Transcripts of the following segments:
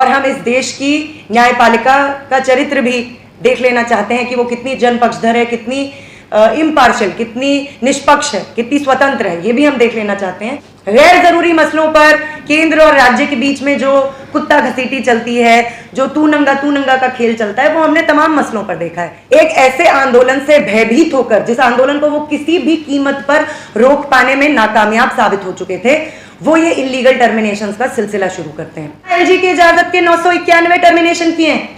और हम इस देश की न्यायपालिका का चरित्र भी देख लेना चाहते हैं कि वो कितनी जनपक्षधर है, कितनी इम्पार्शियल, कितनी निष्पक्ष है, कितनी स्वतंत्र है, ये भी हम देख लेना चाहते हैं। गैर जरूरी मसलों पर केंद्र और राज्य के बीच में जो कुत्ता घसीटी चलती है, जो तू नंगा का खेल चलता है, वो हमने तमाम मसलों पर देखा है। एक ऐसे आंदोलन से भयभीत होकर, जिस आंदोलन को वो किसी भी कीमत पर रोक पाने में नाकामयाब साबित हो चुके थे, वो ये इलीगल टर्मिनेशन का सिलसिला शुरू करते हैं। एलजी की इजाजत के 991 टर्मिनेशन किए हैं।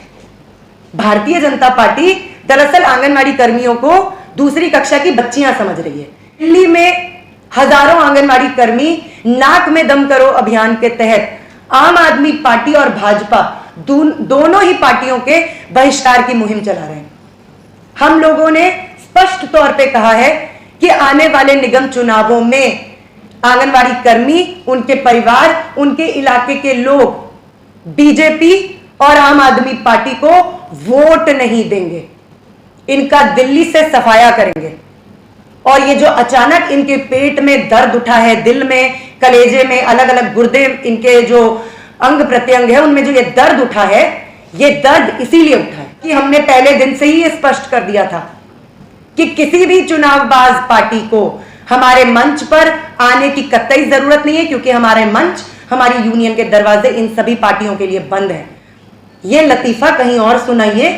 भारतीय जनता पार्टी दरअसल आंगनवाड़ी कर्मियों को दूसरी कक्षा की बच्चियां समझ रही है। दिल्ली में हजारों आंगनवाड़ी कर्मी नाक में दम करो अभियान के तहत आम आदमी पार्टी और भाजपा दोनों ही पार्टियों के बहिष्कार की मुहिम चला रहे हैं। हम लोगों ने स्पष्ट तौर पे कहा है कि आने वाले निगम चुनावों में आंगनवाड़ी कर्मी, उनके परिवार, उनके इलाके के लोग बीजेपी और आम आदमी पार्टी को वोट नहीं देंगे। इनका दिल्ली से सफाया करेंगे। और ये जो अचानक इनके पेट में दर्द उठा है, दिल में, कलेजे में, अलग अलग गुर्दे, इनके जो अंग प्रत्यंग है उनमें जो ये दर्द उठा है, ये दर्द इसीलिए उठा है कि हमने पहले दिन से ही ये स्पष्ट कर दिया था कि किसी भी चुनावबाज पार्टी को हमारे मंच पर आने की कतई जरूरत नहीं है, क्योंकि हमारे मंच, हमारी यूनियन के दरवाजे इन सभी पार्टियों के लिए बंद है। ये लतीफा कहीं और सुनाइए,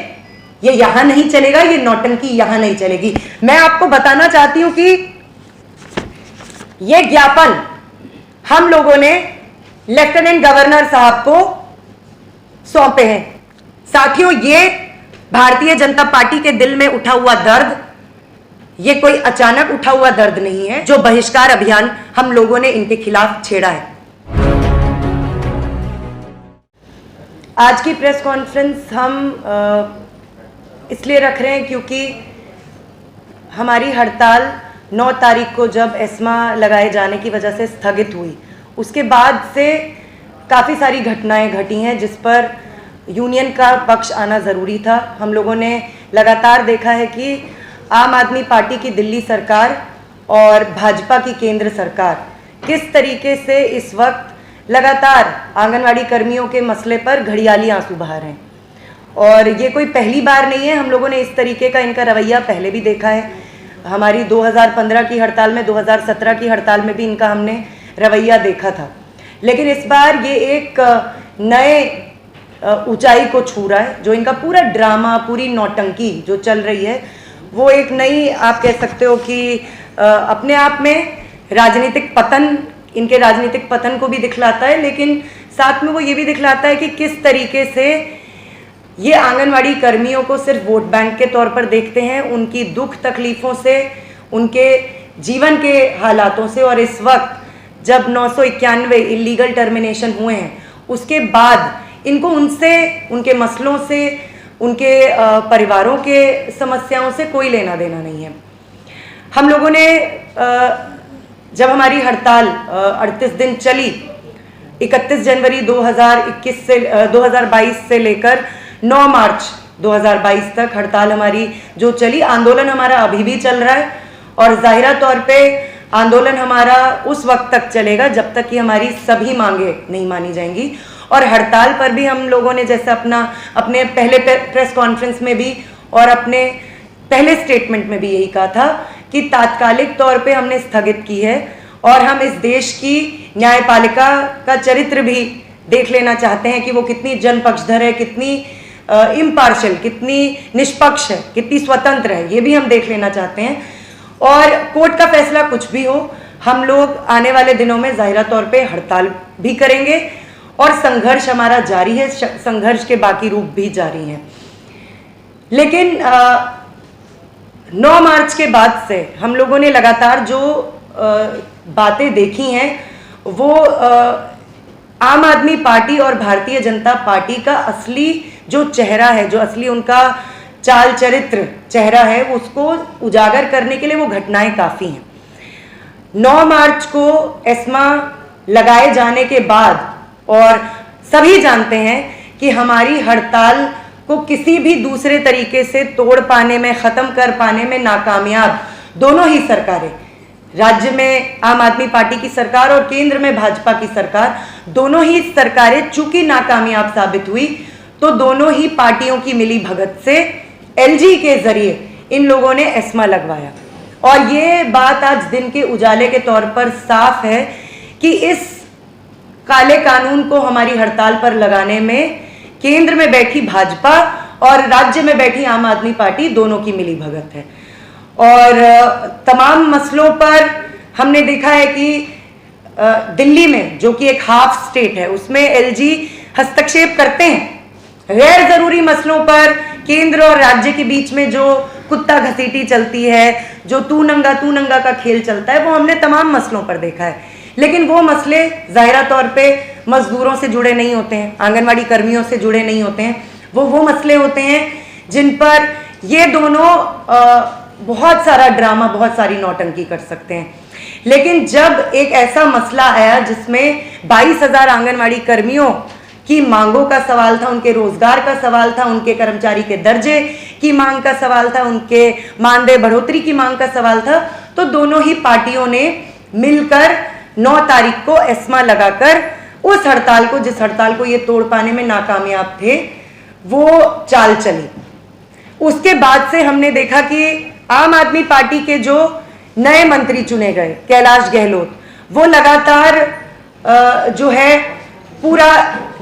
ये यहां नहीं चलेगा, ये नौटंकी यहां नहीं चलेगी। मैं आपको बताना चाहती हूं कि ये ज्ञापन हम लोगों ने लेफ्टिनेंट गवर्नर साहब को सौंपे हैं। साथियों, ये भारतीय जनता पार्टी के दिल में उठा हुआ दर्द, ये कोई अचानक उठा हुआ दर्द नहीं है जो बहिष्कार अभियान हम लोगों ने इनके खिलाफ छेड़ा है। आज की प्रेस कॉन्फ्रेंस हम इसलिए रख रहे हैं क्योंकि हमारी हड़ताल 9 तारीख को जब एस्मा लगाए जाने की वजह से स्थगित हुई, उसके बाद से काफ़ी सारी घटनाएं घटी हैं जिस पर यूनियन का पक्ष आना ज़रूरी था। हम लोगों ने लगातार देखा है कि आम आदमी पार्टी की दिल्ली सरकार और भाजपा की केंद्र सरकार किस तरीके से इस वक्त लगातार आंगनवाड़ी कर्मियों के मसले पर घड़ियाली आंसू बहा रहे हैं। और ये कोई पहली बार नहीं है, हम लोगों ने इस तरीके का इनका रवैया पहले भी देखा है। हमारी 2015 की हड़ताल में, 2017 की हड़ताल में भी इनका हमने रवैया देखा था। लेकिन इस बार ये एक नए ऊंचाई को छू रहा है। जो इनका पूरा ड्रामा, पूरी नौटंकी जो चल रही है, वो एक नई, आप कह सकते हो कि अपने आप में राजनीतिक पतन, इनके राजनीतिक पतन को भी दिखलाता है, लेकिन साथ में वो ये भी दिखलाता है कि किस तरीके से ये आंगनवाड़ी कर्मियों को सिर्फ वोट बैंक के तौर पर देखते हैं, उनकी दुख तकलीफ़ों से, उनके जीवन के हालातों से। और इस वक्त जब 991 इलीगल टर्मिनेशन हुए हैं, उसके बाद इनको उनसे, उनके मसलों से, उनके परिवारों के समस्याओं से कोई लेना देना नहीं है। हम लोगों ने जब हमारी हड़ताल 38 दिन चली, 31 जनवरी 2022 से लेकर 9 मार्च 2022 तक हड़ताल हमारी जो चली, आंदोलन हमारा अभी भी चल रहा है। और जाहिरा तौर पे आंदोलन हमारा उस वक्त तक चलेगा जब तक कि हमारी सभी मांगे नहीं मानी जाएंगी। और हड़ताल पर भी हम लोगों ने, जैसे अपने पहले प्रेस कॉन्फ्रेंस में भी और अपने पहले स्टेटमेंट में भी यही कहा था कि तात्कालिक तौर पे हमने स्थगित की है। और हम इस देश की न्यायपालिका का चरित्र भी देख लेना चाहते हैं कि वो कितनी जनपक्षधर है, कितनी इम्पार्शियल, कितनी निष्पक्ष है, कितनी स्वतंत्र है, ये भी हम देख लेना चाहते हैं। और कोर्ट का फैसला कुछ भी हो, हम लोग आने वाले दिनों में जाहिरा तौर पे हड़ताल भी करेंगे और संघर्ष हमारा जारी है, संघर्ष के बाकी रूप भी जारी हैं। लेकिन 9 मार्च के बाद से हम लोगों ने लगातार जो बातें देखी हैं, वो आम आदमी पार्टी और भारतीय जनता पार्टी का असली जो चेहरा है, जो असली उनका चाल चरित्र चेहरा है, उसको उजागर करने के लिए वो घटनाएं काफ़ी हैं। 9 मार्च को एस्मा लगाए जाने के बाद, और सभी जानते हैं कि हमारी हड़ताल को किसी भी दूसरे तरीके से तोड़ पाने में, ख़त्म कर पाने में नाकामयाब दोनों ही सरकारें, राज्य में आम आदमी पार्टी की सरकार और केंद्र में भाजपा की सरकार, दोनों ही सरकारें चूंकि नाकामयाब साबित हुई, तो दोनों ही पार्टियों की मिली भगत से एलजी के जरिए इन लोगों ने एस्मा लगवाया। और ये बात आज दिन के उजाले के तौर पर साफ है कि इस काले कानून को हमारी हड़ताल पर लगाने में केंद्र में बैठी भाजपा और राज्य में बैठी आम आदमी पार्टी दोनों की मिली भगत है। और तमाम मसलों पर हमने देखा है कि दिल्ली में, जो कि एक हाफ स्टेट है, उसमें एलजी हस्तक्षेप करते हैं। गैर जरूरी मसलों पर केंद्र और राज्य के बीच में जो कुत्ता घसीटी चलती है, जो तू नंगा का खेल चलता है, वो हमने तमाम मसलों पर देखा है। लेकिन वो मसले जाहिरा तौर पे मजदूरों से जुड़े नहीं होते हैं, आंगनवाड़ी कर्मियों से जुड़े नहीं होते हैं। वो मसले होते हैं जिन पर ये दोनों बहुत सारा ड्रामा, बहुत सारी नौटंकी कर सकते हैं। लेकिन जब एक ऐसा मसला आया जिसमें 22,000 आंगनवाड़ी कर्मियों की मांगों का सवाल था, उनके रोजगार का सवाल था, उनके कर्मचारी के दर्जे की मांग का सवाल था, उनके मानदेय बढ़ोतरी की मांग का सवाल था, तो दोनों ही पार्टियों ने मिलकर 9 तारीख को एस्मा लगाकर उस हड़ताल को, जिस हड़ताल को ये तोड़ पाने में नाकामयाब थे, वो चाल चली। उसके बाद से हमने देखा कि आम आदमी पार्टी के जो नए मंत्री चुने गए, कैलाश गहलोत, वो लगातार जो है पूरा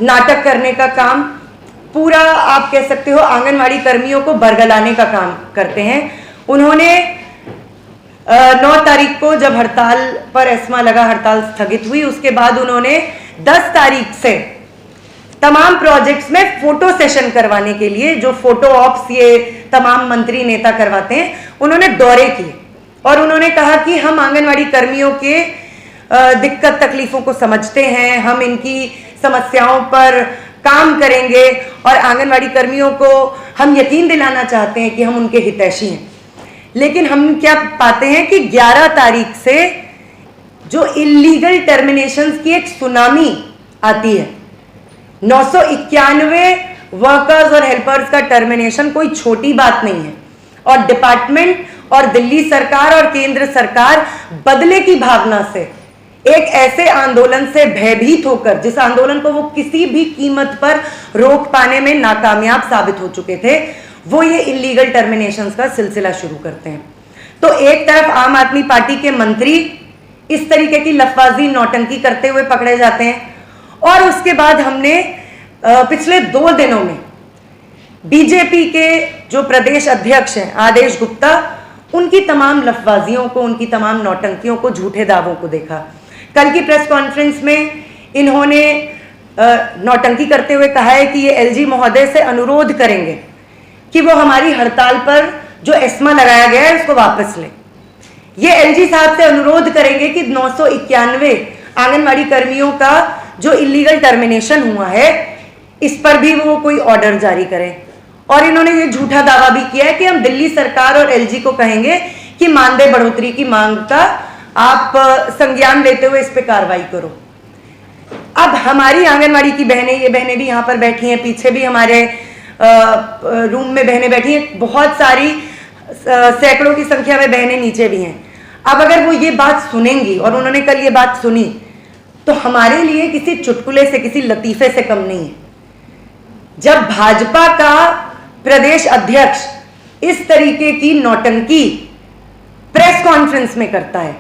नाटक करने का काम, पूरा आप कह सकते हो आंगनवाड़ी कर्मियों को बरगलाने का काम करते हैं। उन्होंने 9 तारीख को जब हड़ताल पर एस्मा लगा, हड़ताल स्थगित हुई, उसके बाद उन्होंने 10 तारीख से तमाम प्रोजेक्ट्स में फोटो सेशन करवाने के लिए, जो फोटो ऑप्स ये तमाम मंत्री नेता करवाते हैं, उन्होंने दौरे किए और उन्होंने कहा कि हम आंगनवाड़ी कर्मियों के दिक्कत तकलीफों को समझते हैं, हम इनकी समस्याओं पर काम करेंगे और आंगनवाड़ी कर्मियों को हम यकीन दिलाना चाहते हैं कि हम उनके हितैषी हैं। लेकिन हम क्या पाते हैं कि 11 तारीख से जो इलीगल टर्मिनेशंस की एक सुनामी आती है, 991 वर्कर्स और हेल्पर्स का टर्मिनेशन कोई छोटी बात नहीं है। और डिपार्टमेंट और दिल्ली सरकार और केंद्र सरकार बदले की भावना से एक ऐसे आंदोलन से भयभीत होकर, जिस आंदोलन को वो किसी भी कीमत पर रोक पाने में नाकामयाब साबित हो चुके थे, वो ये इलीगल टर्मिनेशंस का सिलसिला शुरू करते हैं। तो एक तरफ आम आदमी पार्टी के मंत्री इस तरीके की लफाजी नौटंकी करते हुए पकड़े जाते हैं, और उसके बाद हमने पिछले 2 दिनों में बीजेपी के जो प्रदेश अध्यक्ष हैं आदेश गुप्ता, उनकी तमाम लफबाजियों को, उनकी तमाम नौटंकियों को, झूठे दावों को देखा। कल की प्रेस कॉन्फ्रेंस में इन्होंने नौटंकी करते हुए कहा है कि ये एलजी महोदय से अनुरोध करेंगे कि वो हमारी हड़ताल पर जो एस्मा लगाया गया है उसको वापस ले। ये एलजी साहब से अनुरोध करेंगे कि 991 आंगनवाड़ी कर्मियों का जो इलीगल टर्मिनेशन हुआ है, इस पर भी वो कोई ऑर्डर जारी करें। और इन्होंने ये झूठा दावा भी किया है कि हम दिल्ली सरकार और एलजी को कहेंगे कि मानदेय बढ़ोतरी की मांग का आप संज्ञान लेते हुए इस पे कार्रवाई करो। अब हमारी आंगनवाड़ी की बहनें, ये बहनें भी यहाँ पर बैठी हैं, पीछे भी हमारे रूम में बहनें बैठी हैं, बहुत सारी सैकड़ों की संख्या में बहनें नीचे भी हैं। अब अगर वो ये बात सुनेंगी, और उन्होंने कल ये बात सुनी, तो हमारे लिए किसी चुटकुले से, किसी लतीफे से कम नहीं है। जब भाजपा का प्रदेश अध्यक्ष इस तरीके की नौटंकी प्रेस कॉन्फ्रेंस में करता है,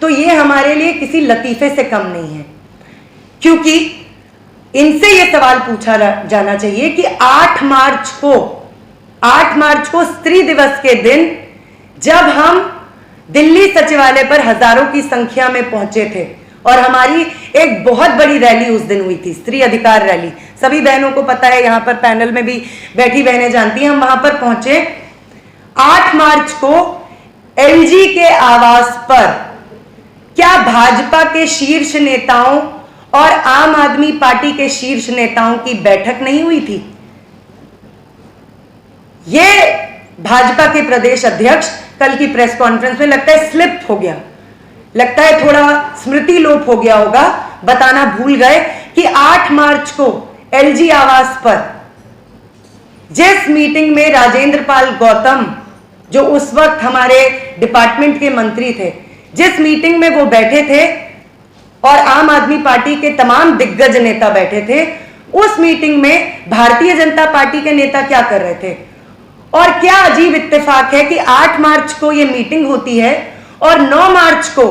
तो ये हमारे लिए किसी लतीफे से कम नहीं है। क्योंकि इनसे ये सवाल पूछा जाना चाहिए कि 8 मार्च को स्त्री दिवस के दिन जब हम दिल्ली सचिवालय पर हजारों की संख्या में पहुंचे थे, और हमारी एक बहुत बड़ी रैली उस दिन हुई थी, स्त्री अधिकार रैली, सभी बहनों को पता है, यहां पर पैनल में भी बैठी बहनें जानती हैं, हम वहां पर पहुंचे 8 मार्च को एलजी के आवास पर। क्या भाजपा के शीर्ष नेताओं और आम आदमी पार्टी के शीर्ष नेताओं की बैठक नहीं हुई थी? ये भाजपा के प्रदेश अध्यक्ष कल की प्रेस कॉन्फ्रेंस में लगता है स्लिप हो गया, लगता है थोड़ा स्मृति लोप हो गया होगा, बताना भूल गए कि 8 मार्च को एलजी आवास पर जिस मीटिंग में राजेंद्र पाल गौतम, जो उस वक्त हमारे डिपार्टमेंट के मंत्री थे, जिस मीटिंग में वो बैठे थे और आम आदमी पार्टी के तमाम दिग्गज नेता बैठे थे। उस मीटिंग में भारतीय जनता पार्टी के नेता क्या कर रहे थे? और क्या अजीब इत्तेफाक है कि 8 मार्च को यह मीटिंग होती है और 9 मार्च को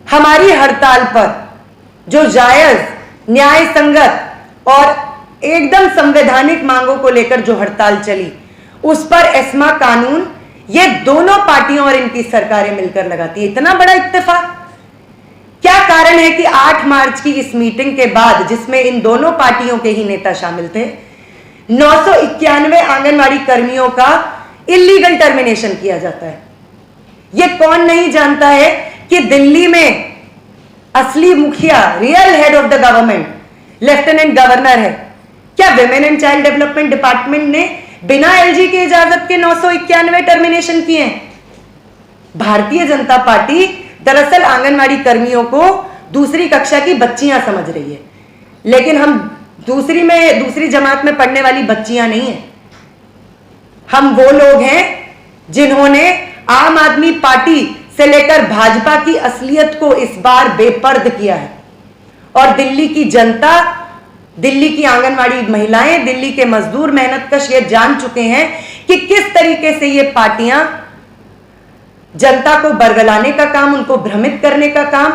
हमारी हड़ताल पर जो जायज, न्याय संगत और एकदम संवैधानिक मांगों को लेकर जो हड़ताल चली, उस पर एस्मा कानून ये दोनों पार्टियों और इनकी सरकारें मिलकर लगाती है। इतना बड़ा इत्तेफाक क्या कारण है कि 8 मार्च की इस मीटिंग के बाद, जिसमें इन दोनों पार्टियों के ही नेता शामिल थे, 991 आंगनवाड़ी कर्मियों का इलीगल टर्मिनेशन किया जाता है? यह कौन नहीं जानता है कि दिल्ली में असली मुखिया, real head of the government, lieutenant governor है। क्या women and child development department ने बिना एलजी की इजाजत के 991 टर्मिनेशन किए हैं? भारतीय जनता पार्टी दरअसल आंगनवाड़ी कर्मियों को दूसरी कक्षा की बच्चियां समझ रही है, लेकिन हम दूसरी जमात में पढ़ने वाली बच्चियां नहीं है। हम वो लोग हैं जिन्होंने आम आदमी पार्टी से लेकर भाजपा की असलियत को इस बार बेपर्द किया है। और दिल्ली की जनता, दिल्ली की आंगनवाड़ी महिलाएं, दिल्ली के मजदूर, मेहनतकश ये जान चुके हैं कि किस तरीके से ये पार्टियां जनता को बरगलाने का काम, उनको भ्रमित करने का काम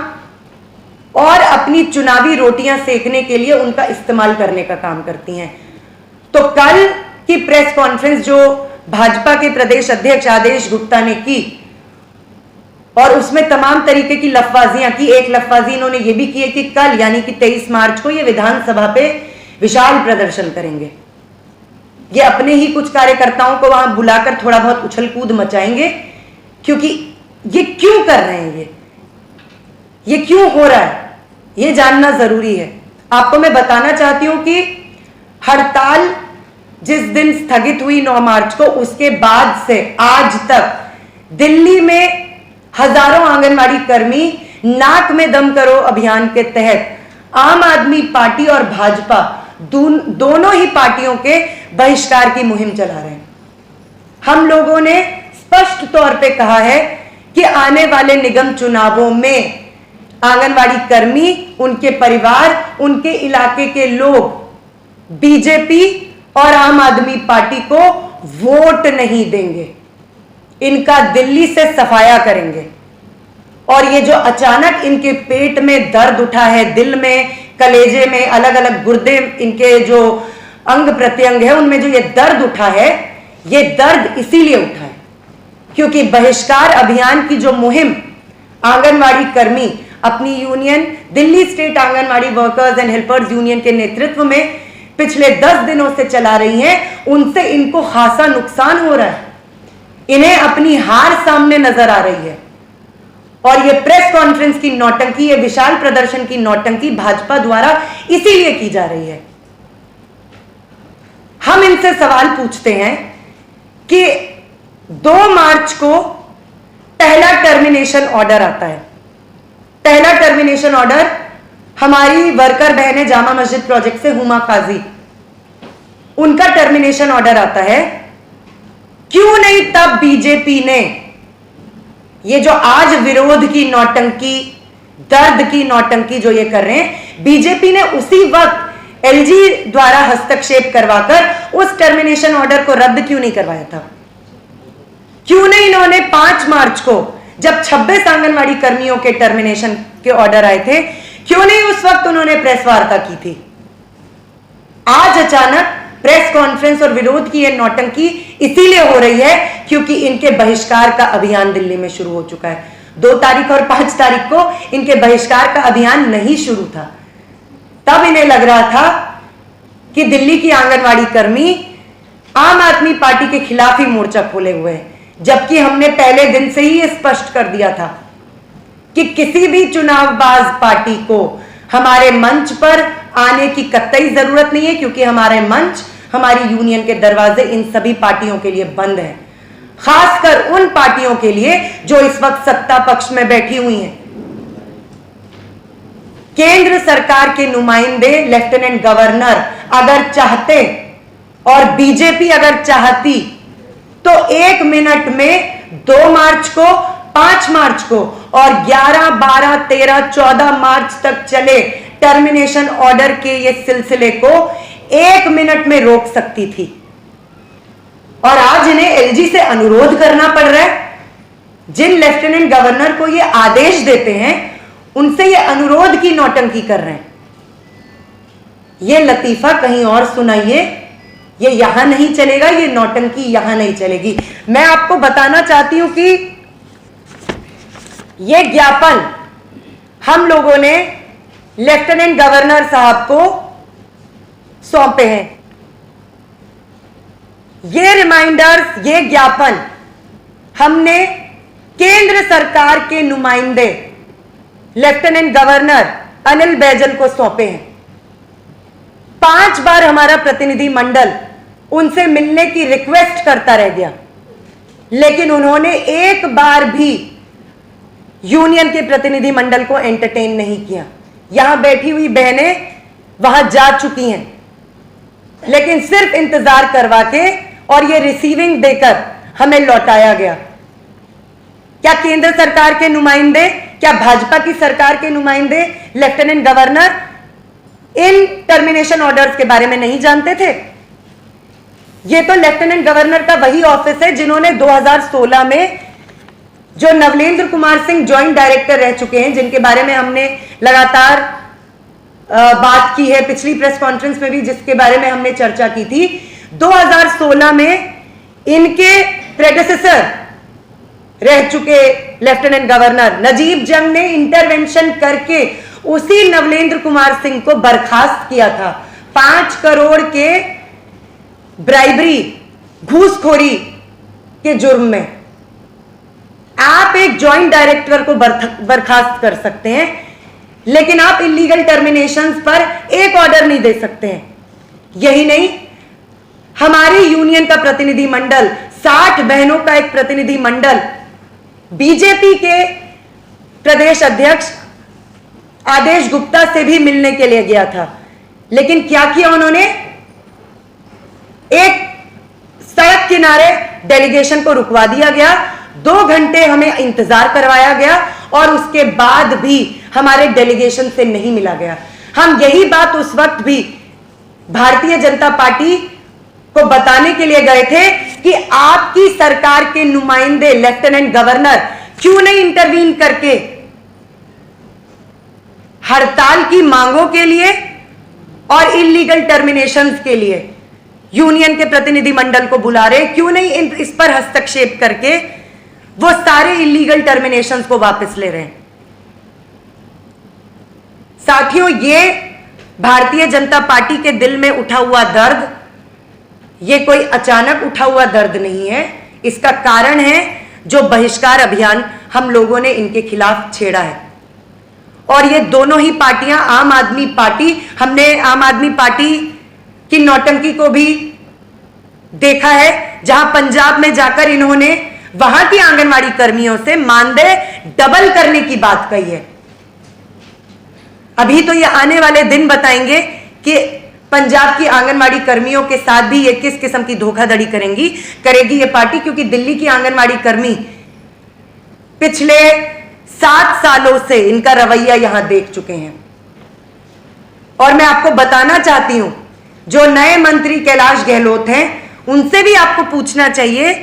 और अपनी चुनावी रोटियां सेकने के लिए उनका इस्तेमाल करने का काम करती हैं। तो कल की प्रेस कॉन्फ्रेंस जो भाजपा के प्रदेश अध्यक्ष आदेश गुप्ता ने की और उसमें तमाम तरीके की लफबाजियां की। एक लफबाजी इन्होंने ये भी की है कि कल यानी कि 23 मार्च को ये विधानसभा पे विशाल प्रदर्शन करेंगे। ये अपने ही कुछ कार्यकर्ताओं को वहां बुलाकर थोड़ा बहुत उछल कूद मचाएंगे, क्योंकि ये क्यों कर रहे हैं, ये क्यों हो रहा है, ये जानना जरूरी है। आपको मैं बताना चाहती हूं कि हड़ताल जिस दिन स्थगित हुई 9 मार्च को, उसके बाद से आज तक दिल्ली में हजारों आंगनवाड़ी कर्मी नाक में दम करो अभियान के तहत आम आदमी पार्टी और भाजपा दोनों ही पार्टियों के बहिष्कार की मुहिम चला रहे हैं। हम लोगों ने स्पष्ट तौर पे कहा है कि आने वाले निगम चुनावों में आंगनवाड़ी कर्मी, उनके परिवार, उनके इलाके के लोग बीजेपी और आम आदमी पार्टी को वोट नहीं देंगे, इनका दिल्ली से सफाया करेंगे। और ये जो अचानक इनके पेट में दर्द उठा है, दिल में, कलेजे में, अलग अलग गुर्दे, इनके जो अंग प्रत्यंग है उनमें जो ये दर्द उठा है, ये दर्द इसीलिए उठा है क्योंकि बहिष्कार अभियान की जो मुहिम आंगनवाड़ी कर्मी अपनी union Delhi state anganwadi workers and helpers union के नेतृत्व में पिछले 10 दिनों से चला रही हैं, उनसे इनको खासा नुकसान हो रहा है। इन्हें अपनी हार सामने नजर आ रही है और यह प्रेस कॉन्फ्रेंस की नौटंकी, यह विशाल प्रदर्शन की नौटंकी भाजपा द्वारा इसीलिए की जा रही है। हम इनसे सवाल पूछते हैं कि 2 मार्च को पहला टर्मिनेशन ऑर्डर आता है। पहला टर्मिनेशन ऑर्डर हमारी वर्कर बहनें जामा मस्जिद प्रोजेक्ट से हुमा काजी, उनका टर्मिनेशन ऑर्डर आता है। क्यों नहीं तब बीजेपी ने ये जो आज विरोध की नौटंकी, दर्द की नौटंकी जो ये कर रहे हैं, बीजेपी ने उसी वक्त एलजी द्वारा हस्तक्षेप करवाकर उस टर्मिनेशन ऑर्डर को रद्द क्यों नहीं करवाया था? क्यों नहीं इन्होंने 5 मार्च को जब 26 आंगनवाड़ी कर्मियों के टर्मिनेशन के ऑर्डर आए थे, क्यों नहीं उस वक्त उन्होंने प्रेस वार्ता की थी? आज अचानक प्रेस कॉन्फ्रेंस और विरोध की यह नौटंकी इसीलिए हो रही है क्योंकि इनके बहिष्कार का अभियान दिल्ली में शुरू हो चुका है। 2 तारीख और 5 तारीख को इनके बहिष्कार का अभियान नहीं शुरू था। तब इन्हें लग रहा था कि दिल्ली की आंगनवाड़ी कर्मी आम आदमी पार्टी के खिलाफ ही मोर्चा खोले हुए हैं, जबकि हमने पहले दिन से ही स्पष्ट कर दिया था कि किसी भी चुनावबाज पार्टी को हमारे मंच पर आने की कतई जरूरत नहीं है, क्योंकि हमारे मंच, हमारी यूनियन के दरवाजे इन सभी पार्टियों के लिए बंद हैं, खासकर उन पार्टियों के लिए जो इस वक्त सत्ता पक्ष में बैठी हुई हैं। केंद्र सरकार के नुमाइंदे, लेफ्टिनेंट गवर्नर अगर चाहते और बीजेपी अगर चाहती तो 1 मिनट में 2 मार्च को, 5 मार्च को और 11, 12, 13, 14 मार्च तक चले टर्मिनेशन ऑर्डर के ये सिलसिले को 1 मिनट में रोक सकती थी। और आज इन्हें एलजी से अनुरोध करना पड़ रहा है। जिन लेफ्टिनेंट गवर्नर को ये आदेश देते हैं उनसे ये अनुरोध की नौटंकी कर रहे हैं। ये लतीफा कहीं और सुनाइए, ये यहां नहीं चलेगा, ये नौटंकी यहां नहीं चलेगी। मैं आपको बताना चाहती हूं कि ये ज्ञापन हम लोगों ने लेफ्टिनेंट गवर्नर साहब को सौंपे हैं। ये रिमाइंडर्स, ये ज्ञापन हमने केंद्र सरकार के नुमाइंदे लेफ्टिनेंट गवर्नर अनिल बैजल को सौंपे हैं। 5 बार हमारा प्रतिनिधि मंडल उनसे मिलने की रिक्वेस्ट करता रह गया, लेकिन उन्होंने एक बार भी यूनियन के प्रतिनिधि मंडल को एंटरटेन नहीं किया। यहां बैठी हुई बहनें वहां जा चुकी हैं, लेकिन सिर्फ इंतजार करवा के और ये रिसीविंग देकर हमें लौटाया गया। क्या केंद्र सरकार के नुमाइंदे, क्या भाजपा की सरकार के नुमाइंदे लेफ्टिनेंट गवर्नर इन टर्मिनेशन ऑर्डर्स के बारे में नहीं जानते थे? ये तो लेफ्टिनेंट गवर्नर का वही ऑफिस है जिन्होंने 2016 में, जो नवलेंद्र कुमार सिंह ज्वाइंट डायरेक्टर रह चुके हैं, जिनके बारे में हमने लगातार बात की है पिछली प्रेस कॉन्फ्रेंस में भी, जिसके बारे में हमने चर्चा की थी। 2016 में इनके प्रेडेसेसर रह चुके लेफ्टिनेंट गवर्नर नजीब जंग ने इंटरवेंशन करके उसी नवलेंद्र कुमार सिंह को बर्खास्त किया था 5 करोड़ के ब्राइबरी, घूसखोरी के जुर्म में। आप एक जॉइंट डायरेक्टर को बर्खास्त कर सकते हैं, लेकिन आप इलीगल टर्मिनेशंस पर एक ऑर्डर नहीं दे सकते हैं। यही नहीं, हमारी यूनियन का प्रतिनिधि मंडल, 60 बहनों का एक प्रतिनिधि मंडल बीजेपी के प्रदेश अध्यक्ष आदेश गुप्ता से भी मिलने के लिए गया था, लेकिन क्या किया उन्होंने? एक सड़क किनारे डेलीगेशन को रुकवा दिया गया, 2 घंटे हमें इंतजार करवाया गया और उसके बाद भी हमारे डेलीगेशन से नहीं मिला गया। हम यही बात उस वक्त भी भारतीय जनता पार्टी को बताने के लिए गए थे कि आपकी सरकार के नुमाइंदे लेफ्टिनेंट गवर्नर क्यों नहीं इंटरवीन करके हड़ताल की मांगों के लिए और इलीगल टर्मिनेशंस के लिए यूनियन के प्रतिनिधि मंडल को बुला रहे, क्यों नहीं इस पर हस्तक्षेप करके वो सारे इलीगल टर्मिनेशंस को वापस ले रहे हैं। साथियों, ये भारतीय जनता पार्टी के दिल में उठा हुआ दर्द, ये कोई अचानक उठा हुआ दर्द नहीं है। इसका कारण है जो बहिष्कार अभियान हम लोगों ने इनके खिलाफ छेड़ा है। और ये दोनों ही पार्टियां, आम आदमी पार्टी, हमने आम आदमी पार्टी की नौटंकी को भी देखा है, जहां पंजाब में जाकर इन्होंने वहां की आंगनवाड़ी कर्मियों से मानदेय डबल करने की बात कही है। अभी तो ये आने वाले दिन बताएंगे कि पंजाब की आंगनवाड़ी कर्मियों के साथ भी ये किस किस्म की धोखाधड़ी करेगी ये पार्टी, क्योंकि दिल्ली की आंगनवाड़ी कर्मी पिछले 7 सालों से इनका रवैया यहां देख चुके हैं। और मैं आपको बताना चाहती हूं, जो नए मंत्री कैलाश गहलोत हैं, उनसे भी आपको पूछना चाहिए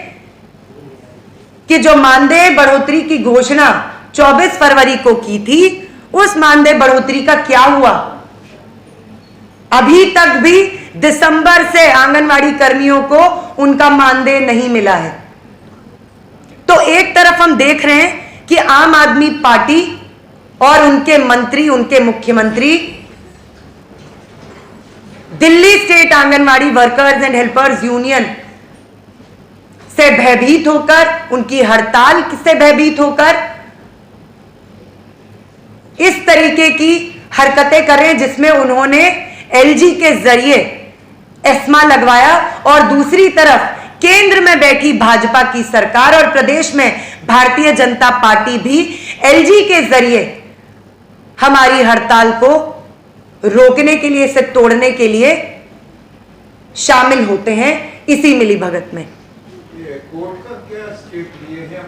कि जो मानदेय बढ़ोतरी की घोषणा 24 फरवरी को की थी, उस मानदेय बढ़ोतरी का क्या हुआ? अभी तक भी दिसंबर से आंगनवाड़ी कर्मियों को उनका मानदेय नहीं मिला है। तो एक तरफ हम देख रहे हैं कि आम आदमी पार्टी और उनके मंत्री, उनके मुख्यमंत्री Delhi state anganwadi workers and helpers union से भयभीत होकर, उनकी हड़ताल से भयभीत होकर इस तरीके की हरकतें करें जिसमें उन्होंने एलजी के जरिए एस्मा लगवाया, और दूसरी तरफ केंद्र में बैठी भाजपा की सरकार और प्रदेश में भारतीय जनता पार्टी भी एलजी के जरिए हमारी हड़ताल को रोकने के लिए, इसे तोड़ने के लिए शामिल होते हैं इसी मिलीभगत में। कोर्ट का क्या स्टेप लिए है?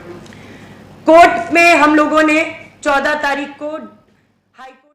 कोर्ट में हम लोगों ने 14 तारीख को